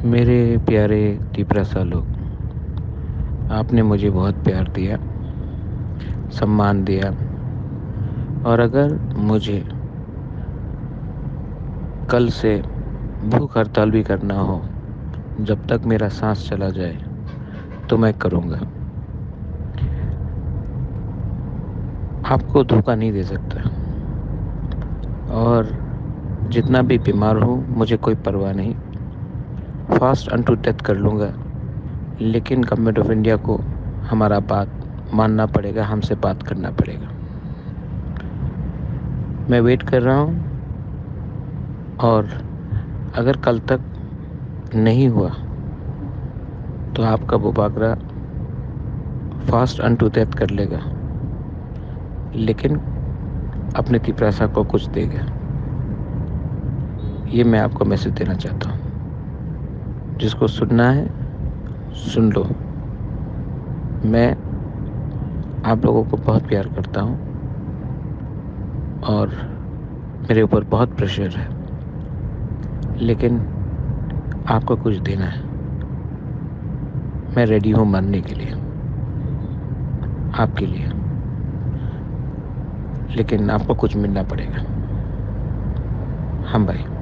मेरे प्यारे टिपरासा लोग, आपने मुझे बहुत प्यार दिया, सम्मान दिया। और अगर मुझे कल से भूख हड़ताल भी करना हो, जब तक मेरा सांस चला जाए, तो मैं करूँगा। आपको धोखा नहीं दे सकता। और जितना भी बीमार हूँ, मुझे कोई परवाह नहीं। फास्ट अनटू डेथ कर लूँगा, लेकिन गवर्नमेंट ऑफ इंडिया को हमारा बात मानना पड़ेगा, हमसे बात करना पड़ेगा। मैं वेट कर रहा हूँ। और अगर कल तक नहीं हुआ तो आपका बुबागरा फास्ट अनटू डेथ कर लेगा, लेकिन अपने तिपरासा को कुछ देगा। ये मैं आपको मैसेज देना चाहता हूँ। जिसको सुनना है सुन लो। मैं आप लोगों को बहुत प्यार करता हूँ और मेरे ऊपर बहुत प्रेशर है, लेकिन आपको कुछ देना है। मैं रेडी हूँ मरने के लिए, आपके लिए, लेकिन आपको कुछ मिलना पड़ेगा। हम भाई।